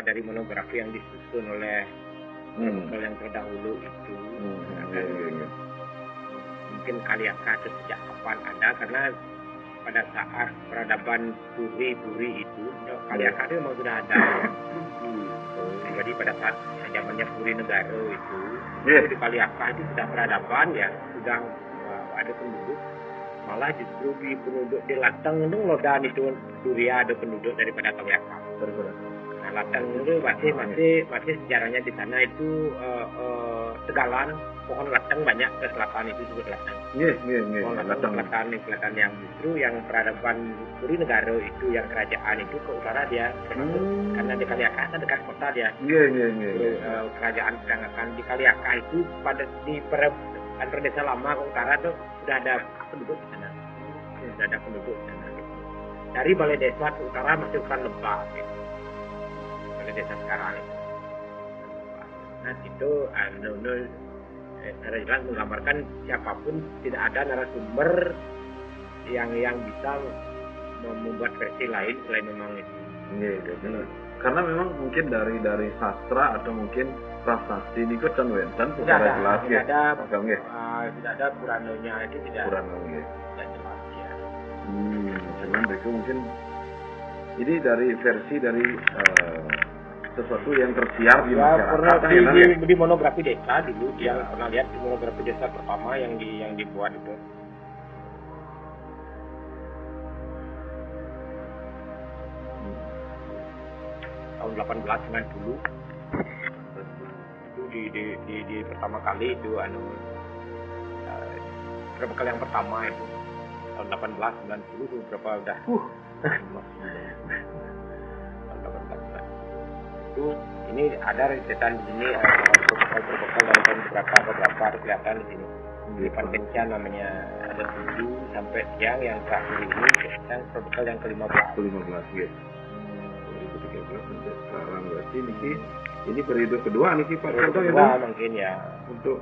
dari monografi yang disusun oleh yang terdahulu itu. Mungkin Kaliaka itu sejak kapan ada, karena pada saat peradaban Puri itu Kaliaka itu memang sudah ada. Jadi pada saat zamannya Puri Negara itu di Kaliaka itu sudah peradaban ya, sudah ada penduduk. Malah justru di penduduk di Latang itu Lodan itu Duria ada penduduk daripada Kaliaka. Nah, Latang itu masih sejarahnya di sana itu Tegalan, pohon latang banyak ke selatan itu disebut latang. Pohon latang yang justru yang peradaban Puri Negara itu yang kerajaan itu ke utara dia, karena di Kaliaka kan dekat kota dia. Kerajaan sedangkan di Kaliaka itu di antar desa lama ke utara tuh sudah ada penduduk di sana. Sudah ada penduduk di sana. Dari balai desa ke utara masih bukan Lebak. Balai desa sekarang. Nah itu secara jelas menggambarkan siapapun tidak ada narasumber yang bisa membuat versi lain selain memang itu. Karena memang mungkin dari sastra atau mungkin prasasti ini kan wenten secara jelas tidak ada Puranonya itu tidak jelas ya. Cuman mereka mungkin ini dari versi dari sesuatu yang tersiar di masyarakat. Di monografi desa dulu dia pernah lihat di monografi desa pertama yang dibuat itu. Tahun 1890 itu di pertama kali itu berbekal yang pertama itu tahun 1890 itu berapa udah itu ini ada rentetan di sini berbekal dari tahun berapa kelihatan di sini di Pantenca namanya ada 7 sampai siang yang terakhir ini yang berbekal yang ke-15 ya. 2013 sampai sekarang berarti ini periode kedua nih Pak Contoh ya mungkin ya untuk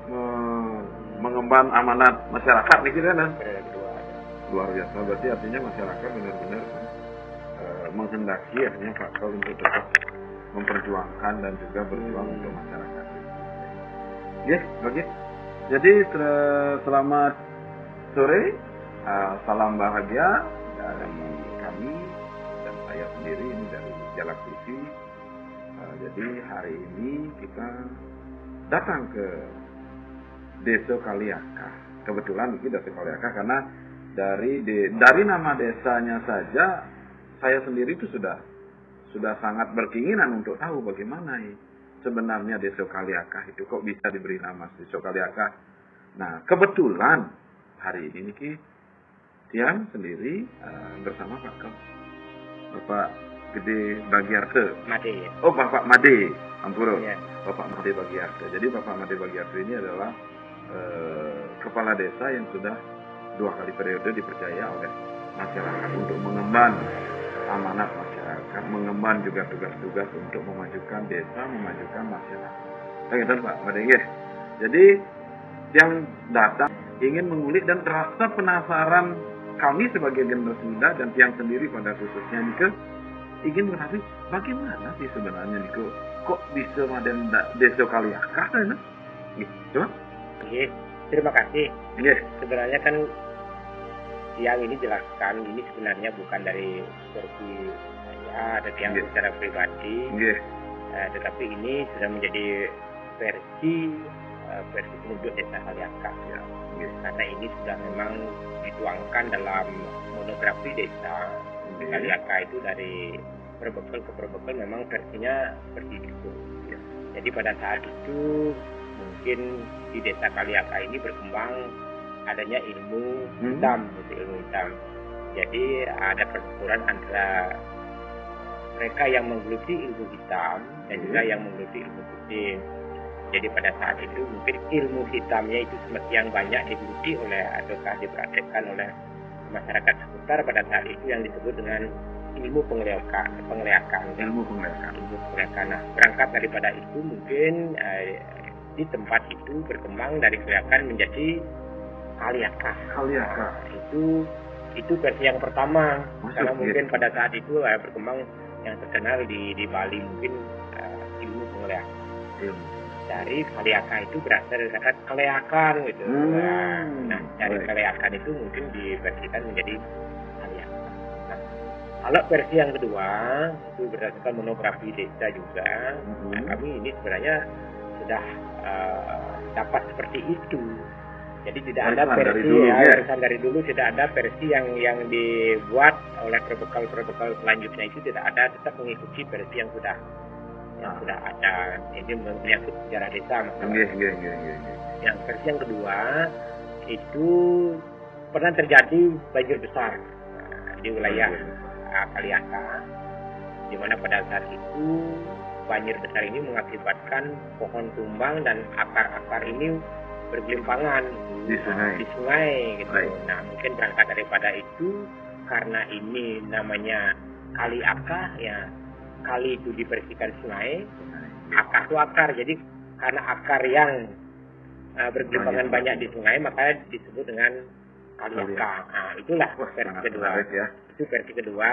mengemban amanat masyarakat nih kan periode kedua luar biasa. Berarti artinya masyarakat benar-benar menghendaki artinya Pak Kau untuk tetap memperjuangkan dan juga berjuang untuk masyarakat. Bagus. Jadi selamat sore, salam bahagia dari kami dan saya sendiri ini dari Jalak TV. Jadi hari ini kita datang ke Desa Kaliaka. Kebetulan ini Desa Kaliaka karena dari nama desanya saja saya sendiri itu sudah sangat berkeinginan untuk tahu bagaimana sebenarnya Desa Kaliaka itu kok bisa diberi nama Desa Kaliaka. Nah, kebetulan hari ini Tiang sendiri bersama Bapak Gede Bagiarte. Made ya. Oh, Bapak Made, ampura. Ya. Bapak Made Bagiarte. Jadi Bapak Made Bagiarte ini adalah kepala desa yang sudah 2 kali periode dipercaya oleh masyarakat untuk mengemban amanat masyarakat, mengemban juga tugas-tugas untuk memajukan desa, memajukan masyarakat. Begitu Pak Made. Jadi yang datang ingin mengulik dan rasa penasaran kami sebagai generasi muda dan yang sendiri pada khususnya ingin mengetahui bagaimana sih sebenarnya kok bisa ada Desa Kaliaka kan? Gitu. Terima kasih. Sebenarnya kan yang ini jelaskan ini sebenarnya bukan dari versi saya dan yang secara pribadi, tetapi ini sudah menjadi versi penduduk Desa Kaliaka. Karena ini sudah memang dituangkan dalam monografi desa Kaliaka itu dari berbekal ke berbekal memang versinya seperti itu. Jadi pada saat itu mungkin di Desa Kaliaka ini berkembang adanya ilmu hitam, ilmu hitam. Jadi ada pertempuran antara mereka yang menggeluti ilmu hitam dan juga yang menggeluti ilmu putih. Jadi pada saat itu mungkin ilmu hitamnya itu yang banyak digeluti oleh ataukah dipraktekkan oleh masyarakat sekitar pada saat itu yang disebut dengan ilmu penglihatan. Nah, berangkat daripada itu mungkin di tempat itu berkembang dari kelihatan menjadi Kaliaka. Itu versi yang pertama. Karena mungkin pada saat itu berkembang yang terkenal di Bali mungkin Ngeleak. Dari Kaliaka itu berasal dari kata keleakan gitu. Nah, dari keleakan itu mungkin diversikan menjadi Kaliaka. Nah, kalau versi yang kedua itu berdasarkan monografi desa juga. Nah, kami ini sebenarnya sudah dapat seperti itu. Jadi tidak ada versi warisan dari dulu tidak ada versi yang dibuat oleh perbekal selanjutnya itu tidak ada, tetap mengikuti versi yang sudah ada. Ini menyangkut sejarah desa masalah. Yang versi yang kedua itu pernah terjadi banjir besar di wilayah Kaliaka, di mana pada saat itu banjir besar ini mengakibatkan pohon tumbang dan akar-akar ini bergelimpangan di sungai gitu. Nah, mungkin berangkat daripada itu karena ini namanya Kaliaka ya. Kali itu dibersihkan sungai, akar itu akar. Jadi karena akar yang bergelimpangan banyak di sungai, maka disebut dengan Kaliaka. Nah, itulah versi kedua. Itu versi kedua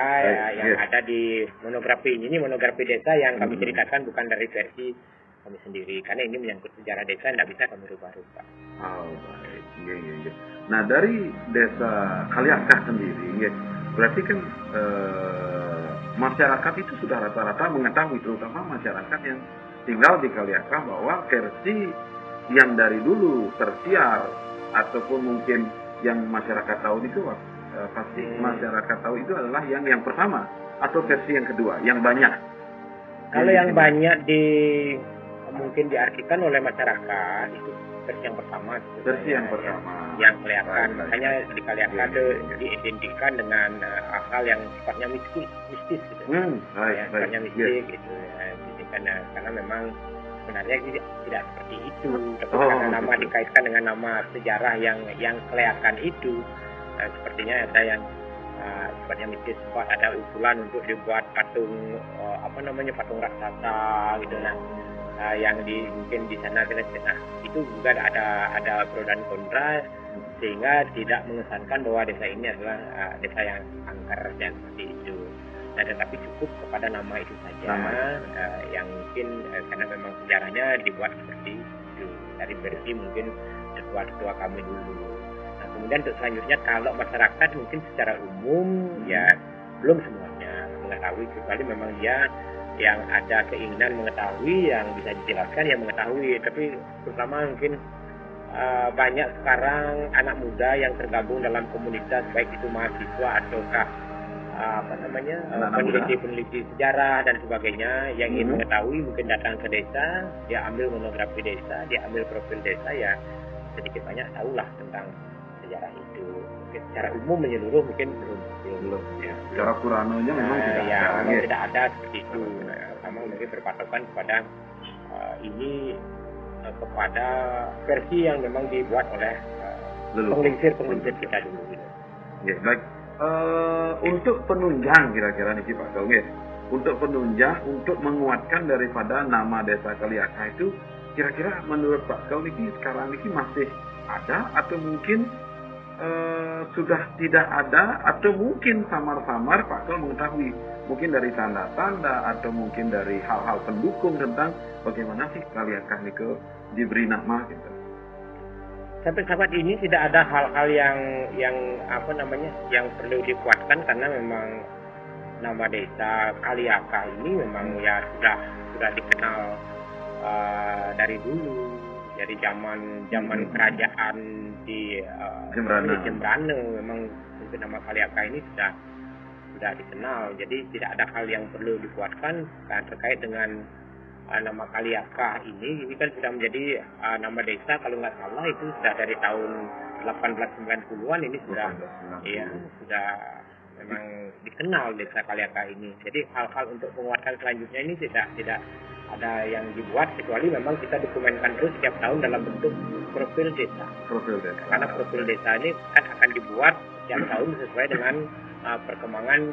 yang ada di monografi. Ini monografi desa yang kami ceritakan bukan dari versi kami sendiri. Karena ini menyangkut sejarah desa, tidak bisa kami rubah-rubah. Oh, baik. Nah, dari desa Kaliaka sendiri, berarti kan masyarakat itu sudah rata-rata mengetahui, terutama masyarakat yang tinggal di Kaliaka, bahwa versi yang dari dulu tersiar ataupun mungkin yang masyarakat tahu itu pasti masyarakat tahu itu adalah yang pertama atau versi yang kedua yang banyak. Kalau yang banyak mungkin diartikan oleh masyarakat itu versi yang pertama. Versi yang pertama. Yang kelihatan, makanya di Kaliaka itu diidentikan dengan hal yang sifatnya mistis gitu. Sifatnya mistis gitu. Karena memang sebenarnya tidak seperti itu. Tapi karena nama dikaitkan dengan nama sejarah yang kelihatan itu, sepertinya ada yang sifatnya mistis. Ada usulan untuk dibuat patung patung raksasa gitu. Yang mungkin di sana itu juga ada pro dan kontra, sehingga tidak mengesankan bahwa desa ini adalah desa yang angker dan seperti itu. Nah, tetapi cukup kepada nama itu saja, yang mungkin karena memang sejarahnya dibuat seperti itu dari versi mungkin ketua kami dulu. Nah, kemudian untuk selanjutnya kalau masyarakat mungkin secara umum ya belum semuanya mengetahui, kecuali memang dia yang ada keinginan mengetahui, yang bisa dijelaskan, yang mengetahui. Tapi terutama mungkin banyak sekarang anak muda yang tergabung dalam komunitas, baik itu mahasiswa ataukah peneliti sejarah dan sebagainya, yang ingin mengetahui mungkin datang ke desa, dia ambil monografi desa, dia ambil profil desa, ya sedikit banyak tahulah tentang sejarah itu. Mungkin secara umum menyeluruh mungkin belum. Ya. Secara kuranonya memang tidak ada seperti itu. Memang mungkin berpatokan kepada kepada versi yang memang dibuat oleh penglingsir kita dulu. Gitu. Ya, baik. Untuk penunjang kira-kira nih Pak Gaul, untuk penunjang untuk menguatkan daripada nama desa Kaliaka itu, kira-kira menurut Pak Gaul ini sekarang ini masih ada atau mungkin sudah tidak ada, atau mungkin samar-samar Pak Gaul mengetahui mungkin dari tanda-tanda atau mungkin dari hal-hal pendukung tentang bagaimana sih Kaliaka ini diberi nama gitu. Sampai saat ini tidak ada hal-hal yang perlu dikuatkan, karena memang nama desa Kaliaka ini memang ya sudah dikenal dari dulu. Dari zaman kerajaan di Jembrane memang nama Kaliaka ini sudah dikenal. Jadi tidak ada hal yang perlu dikuatkan terkait dengan nama Kaliaka ini kan sudah menjadi nama desa, kalau nggak salah itu sudah dari tahun 1890-an ini sudah memang dikenal desa Kaliaka ini. Jadi hal-hal untuk penguatan selanjutnya ini tidak ada yang dibuat, kecuali memang kita dokumenkan terus setiap tahun dalam bentuk profil desa. Karena profil desa ini kan akan dibuat setiap tahun sesuai dengan perkembangan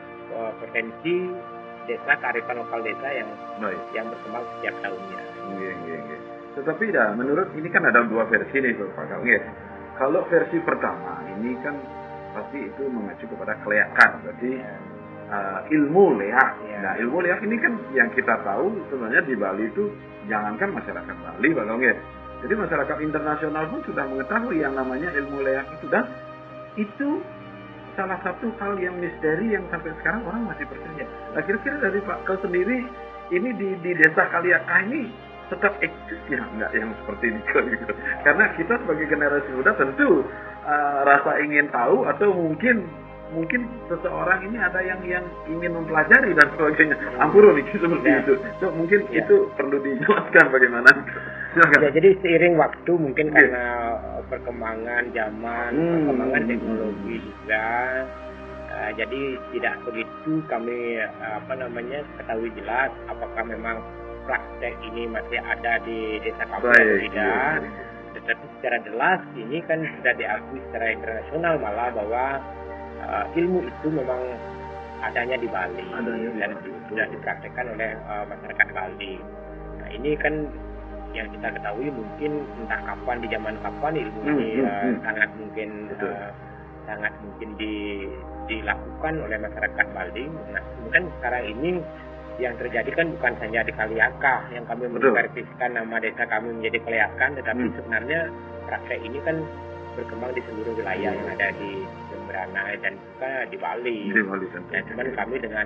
potensi desa, kearifan lokal desa yang berkembang setiap tahunnya. Tetapi menurut ini kan ada dua versi nih Pak Gaul. Kalau versi pertama ini kan pasti itu mengacu kepada Kaliaka, berarti ilmu leak. Ya. Nah, ilmu leak ini kan yang kita tahu sebenarnya di Bali itu jangankan masyarakat Bali, Pak Tong, ya. Jadi masyarakat internasional pun sudah mengetahui yang namanya ilmu leak itu, dan itu salah satu hal yang misteri yang sampai sekarang orang masih percaya. Nah, kira-kira dari Pak Kal sendiri ini di desa Kaliaka ini tetap eksis ya nggak yang seperti ini gitu. Karena kita sebagai generasi muda tentu rasa ingin tahu, atau mungkin seseorang ini ada yang ingin mempelajari dan sebagainya. Ampun nih seperti itu. So, mungkin itu perlu dijelaskan bagaimana. Ya, jadi seiring waktu mungkin karena perkembangan zaman, perkembangan teknologi juga, jadi tidak begitu kami ketahui jelas apakah memang praktek ini masih ada di desa kami atau tidak. Tetapi secara jelas ini kan sudah diakui secara internasional malah bahwa ilmu itu memang adanya di Bali dan sudah dipraktekkan oleh masyarakat Bali. Nah, ini kan yang kita ketahui mungkin entah kapan, di zaman kapan ilmu ini sangat mungkin dilakukan oleh masyarakat Bali. Nah, mungkin sekarang ini yang terjadi kan bukan saja di Kaliaka yang kami mengklarifikasikan nama desa kami menjadi Kaliakan, tetapi sebenarnya praktek ini kan berkembang di seluruh wilayah yang ada di Jemberana dan juga di Bali. Dan cuman kami dengan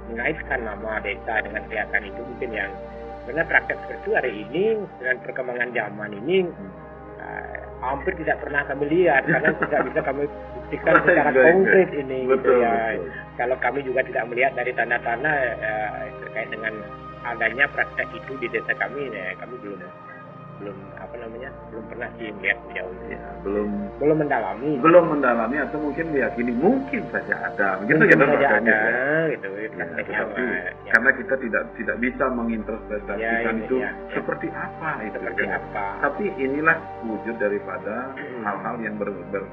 mengaitkan nama desa dengan Kaliakan itu mungkin yang sebenarnya praktek seperti itu hari ini dengan perkembangan zaman ini hampir tidak pernah kami lihat karena tidak bisa kami buktikan secara konkret ini. Betul. Kalau kami juga tidak melihat dari tanda-tanda terkait dengan adanya praktek itu di desa kami, kami belum pernah sih melihat jauh. Ya, belum mendalami atau mungkin meyakini mungkin saja ada, karena kita tidak bisa menginterpretasikan itu seperti apa itu. Tapi inilah wujud daripada hal-hal yang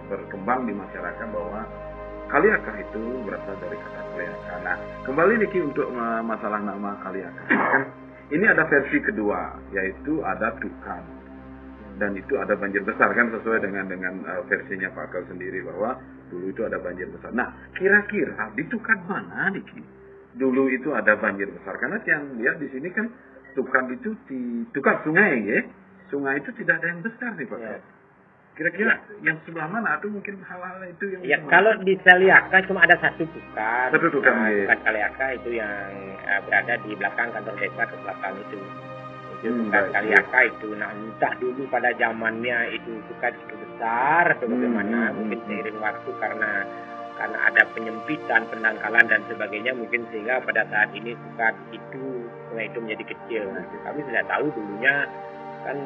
berkembang di masyarakat bahwa Kaliaka itu berasal dari kata Kaliaka. Nah, kembali Niki untuk masalah nama Kaliaka. Kan ini ada versi kedua, yaitu ada Tukan. Dan itu ada banjir besar kan, sesuai dengan versinya Pak Kal sendiri bahwa dulu itu ada banjir besar. Nah, kira-kira di Tukan mana Niki? Dulu itu ada banjir besar, karena yang lihat di sini kan Tukan itu di Tukan sungai ya. Sungai itu tidak ada yang besar nih Pak Kal. Kira-kira yang sebelah mana, atau mungkin hal-hal itu yang kalau di Kaliaka cuma ada satu Tukan. Tukan Kaliaka itu yang berada di belakang kantor desa ke belakang itu. Tukan Kaliaka itu. Nah, entah dulu pada zamannya itu Tukan itu besar atau bagaimana, mungkin seiring waktu karena ada penyempitan, pendangkalan dan sebagainya, mungkin sehingga pada saat ini Tukan itu sungai itu menjadi kecil. Nah, kami tidak tahu dulunya kan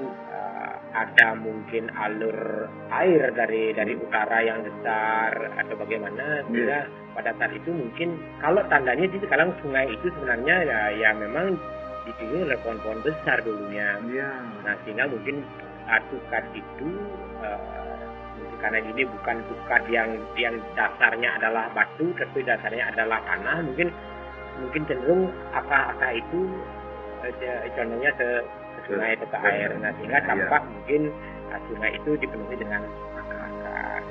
ada mungkin alur air dari utara yang besar atau bagaimana, sehingga pada saat itu mungkin kalau tandanya di sekarang sungai itu sebenarnya ya memang ditinggi oleh pohon-pohon besar dulunya. Nah, sehingga mungkin Tukan itu mungkin karena ini bukan Tukan yang dasarnya adalah batu, tapi dasarnya adalah tanah, mungkin cenderung akar itu contohnya sungai itu ke air. Nah, sehingga tampak mungkin sungai itu dipenuhi dengan akar-akar.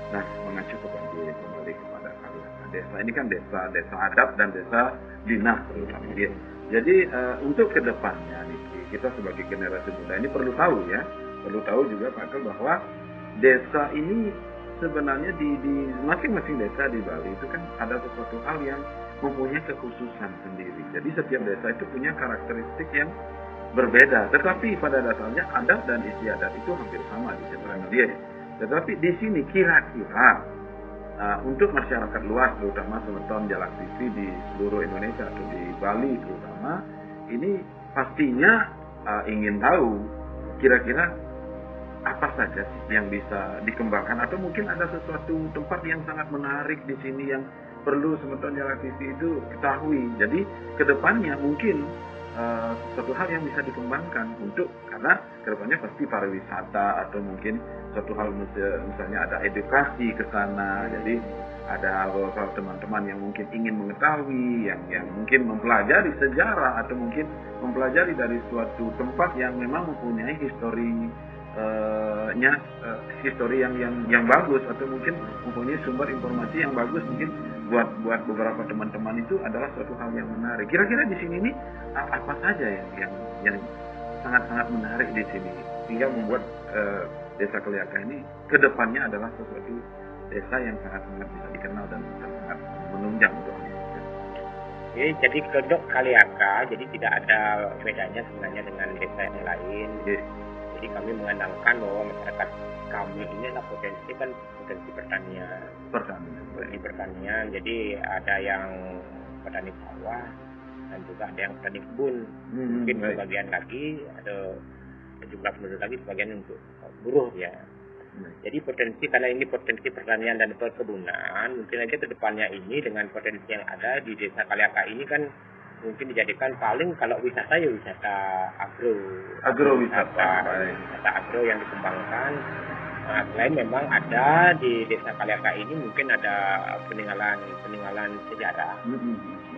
Nah, mengacu kembali kepada Kaliaka. Desa ini kan desa adat dan desa dinas terutama. Jadi untuk kedepannya kita sebagai generasi muda ini perlu tahu juga Pak Kal bahwa desa ini sebenarnya di masing-masing desa di Bali itu kan ada sesuatu hal yang mempunyai kekhususan sendiri. Jadi setiap desa itu punya karakteristik yang berbeda. Tetapi pada dasarnya adat dan istiadat itu hampir sama di Jemberana. Tetapi di sini kira-kira untuk masyarakat luas, terutama penonton Jalak TV di seluruh Indonesia atau di Bali terutama, ini pastinya ingin tahu kira-kira apa saja sih yang bisa dikembangkan, atau mungkin ada sesuatu tempat yang sangat menarik di sini yang perlu semeton Jalak TV itu ketahui. Jadi kedepannya mungkin sesuatu hal yang bisa dikembangkan karena kedepannya pasti pariwisata atau mungkin suatu hal misalnya ada edukasi ke sana. Jadi ada beberapa teman-teman yang mungkin ingin mengetahui, yang mungkin mempelajari sejarah atau mungkin mempelajari dari suatu tempat yang memang mempunyai histori histori yang bagus, atau mungkin mempunyai sumber informasi yang bagus, mungkin buat beberapa teman-teman itu adalah suatu hal yang menarik. Kira-kira di sini nih apa saja yang sangat-sangat menarik di sini sehingga membuat Desa Kaliaka ini kedepannya adalah sesuatu desa yang sangat-sangat bisa dikenal dan sangat menunjang untuk masyarakat. Jadi Kedok Kaliaka, jadi tidak ada bedanya sebenarnya dengan desa yang lain. Jadi kami mengandalkan bahwa masyarakat kami ini adalah potensi pertanian. Pertanian. Jadi ada yang petani sawah dan juga ada yang petani kebun. Mungkin sebagian lagi ada jumlah penduduk lagi sebagian untuk buruh ya. Jadi karena ini potensi pertanian dan perkebunan, mungkin aja ke depannya ini dengan potensi yang ada di Desa Kaliaka ini kan mungkin dijadikan paling kalau wisata ya wisata wisata agro yang dikembangkan. Selain memang ada di Desa Kaliaka ini mungkin ada peninggalan sejarah,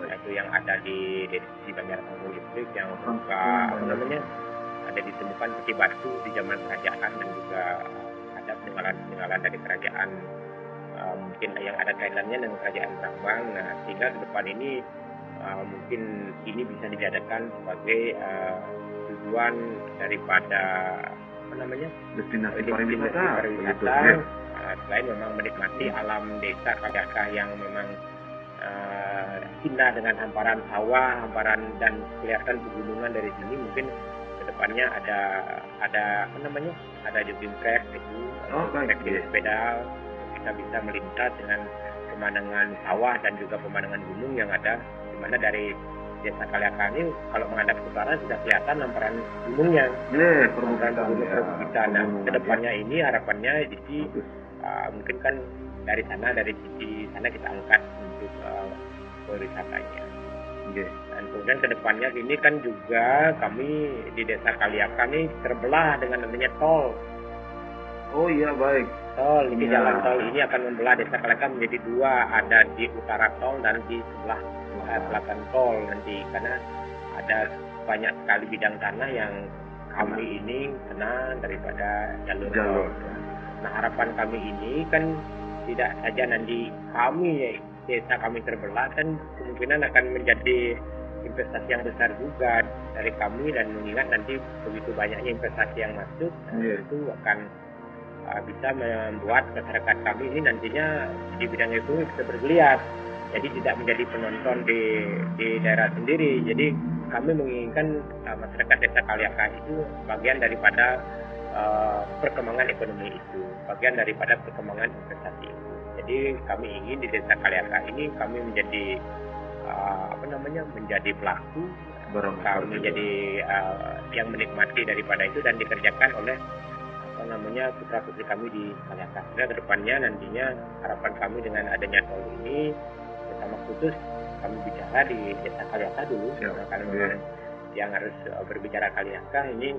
yaitu yang ada di Banjar Kampung Listrik yang ada ditemukan peti batu di zaman kerajaan, dan juga ada peninggalan dari kerajaan mungkin yang ada kaitannya dengan kerajaan Brambang. Nah, sehingga ke depan ini mungkin ini bisa dijadikan sebagai tujuan daripada destinasi pariwisata. Selain memang menikmati alam Desa Kaliaka yang memang indah dengan hamparan sawah, dan kelihatan pegunungan dari sini, mungkin kedepannya ada jogging track itu, sepeda, kita bisa melintas dengan pemandangan sawah dan juga pemandangan gunung yang ada, di mana dari Desa Kaliaka ini kalau menghadap ke utara sudah kelihatan hamparan gunungnya, perbukitan. Nah, kedepannya ini harapannya jadi mungkin kan dari sisi sana kita angkat untuk perwisatanya. Dan kemudian kedepannya ini kan juga kami di Desa Kaliaka ini terbelah dengan namanya tol. Oh iya, baik. Tol, ini jalan tol ini akan membelah Desa Kaliaka menjadi dua, ada di utara tol dan di sebelah selatan tol nanti, karena ada banyak sekali bidang tanah yang kami ini kena daripada jalur tol. Nah, harapan kami ini kan tidak saja nanti desa kami terbelah, dan kemungkinan akan menjadi investasi yang besar juga dari kami, dan mengingat nanti begitu banyaknya investasi yang masuk, itu akan bisa membuat masyarakat kami ini nantinya di bidang itu bisa bergeliat. Jadi tidak menjadi penonton di daerah sendiri. Jadi kami menginginkan masyarakat Desa Kaliaka itu bagian daripada perkembangan ekonomi itu, bagian daripada perkembangan investasi itu. Jadi kami ingin di Desa Kaliaka ini kami menjadi menjadi pelaku, kami menjadi yang menikmati daripada itu dan dikerjakan oleh putra-putri kami di Kaliaka. Sehingga kedepannya nantinya harapan kami dengan adanya tol ini, pertama khusus kami bicara di Desa Kaliaka dulu, karena memang yang harus berbicara Kaliaka ini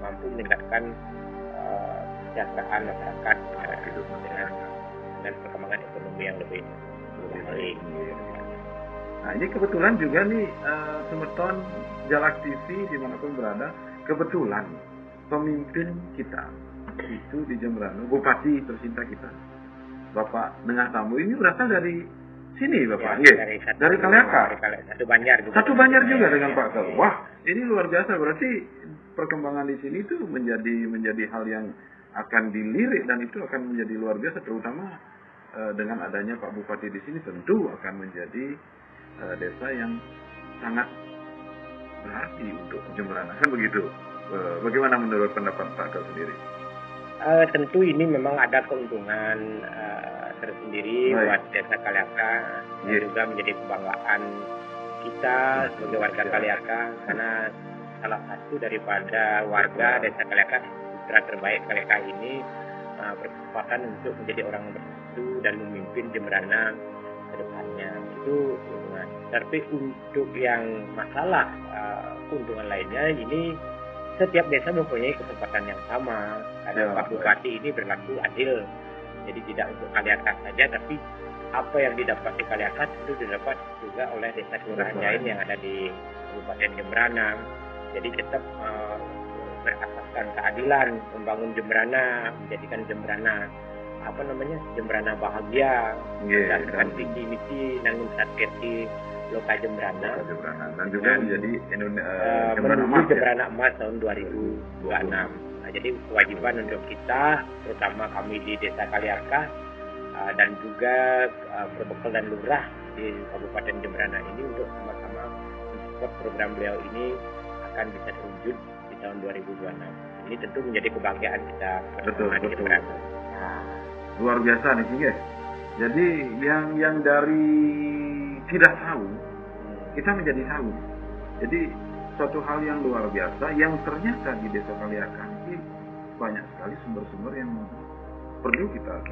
mampu meningkatkan kesejahteraan masyarakat dengan perkembangan ekonomi yang lebih baik. Nah, ini kebetulan juga nih Sumerton Jalak TV dimanapun berada, kebetulan pemimpin kita itu di Jembrana, Bupati tercinta kita, Bapak Nengah Tambu ini berasal dari sini, Bapak. Dari Kaliaka. Satu Banjar juga dengan Pak Kel. Wah, ini luar biasa. Berarti perkembangan di sini itu menjadi hal yang akan dilirik, dan itu akan menjadi luar biasa, terutama dengan adanya Pak Bupati di sini tentu akan menjadi desa yang sangat berarti untuk Jembrana, kan begitu. Bagaimana menurut pendapat Pak Kel sendiri? Tentu ini memang ada keuntungan tersendiri buat Desa Kaliaka, dan juga menjadi kebanggaan kita sebagai warga Kaliaka, karena salah satu daripada warga Desa Kaliaka, putra terbaik Kaliaka ini berkesempatan untuk menjadi orang bersatu dan memimpin Jembrana ke depannya. Itu keuntungan. Tapi untuk yang masalah keuntungan lainnya, ini setiap desa mempunyai kesempatan yang sama, karena Pak Bupati ini berlaku adil. Jadi tidak untuk Kaliaka saja, tapi apa yang didapat di Kaliaka itu didapat juga oleh desa kelurahan lain yang ada di Kabupaten Jembrana. Jadi tetap berasaskan keadilan, membangun Jembrana, menjadikan Jembrana Jembrana bahagia, Nggih, dan visi misi nanggung satketi Loka Jembrana. Dan juga menjadi Jembrana Menuju Emas ya. Jembrana Emas tahun 2026. Nah, jadi kewajiban untuk kita, terutama kami di Desa Kaliaka dan juga Berbekal dan Lurah di Kabupaten Jembrana ini untuk sama-sama mensupport program beliau ini akan bisa terwujud di tahun 2026. Ini tentu menjadi kebahagiaan kita bersama di Jembrana. Luar biasa nih King. Jadi yang dari tidak tahu kita menjadi tahu. Jadi suatu hal yang luar biasa yang ternyata di Desa Kaliaka ini banyak sekali sumber-sumber yang perlu kita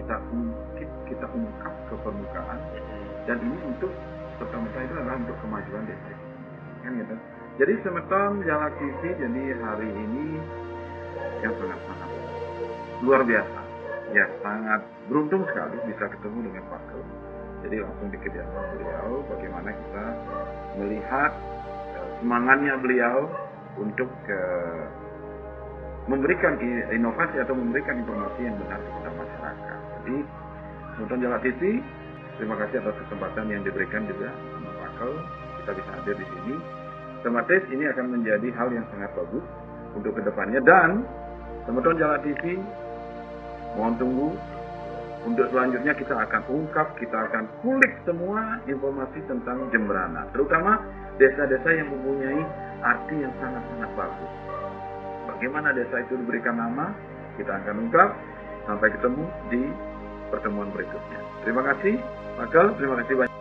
ungkap ke permukaan, dan ini untuk pertama-tama itu adalah untuk kemajuan desa kan gitu. Jadi Semeton Jalak TV jadi hari ini yang sangat-sangat luar biasa ya, sangat beruntung sekali bisa ketemu dengan Pak Kel. Jadi langsung di kediaman beliau, bagaimana kita melihat semangatnya beliau untuk memberikan inovasi atau memberikan informasi yang benar kepada masyarakat. Jadi Semeton Jalak TV, terima kasih atas kesempatan yang diberikan juga sama Pak Kel, kita bisa hadir di sini. Otomatis ini akan menjadi hal yang sangat bagus untuk kedepannya, dan Semeton Jalak TV mohon tunggu. Untuk selanjutnya kita akan ungkap, kita akan kulik semua informasi tentang Jembrana, terutama desa-desa yang mempunyai arti yang sangat-sangat bagus. Bagaimana desa itu diberikan nama, kita akan ungkap. Sampai ketemu di pertemuan berikutnya. Terima kasih, Pak Kel, terima kasih banyak.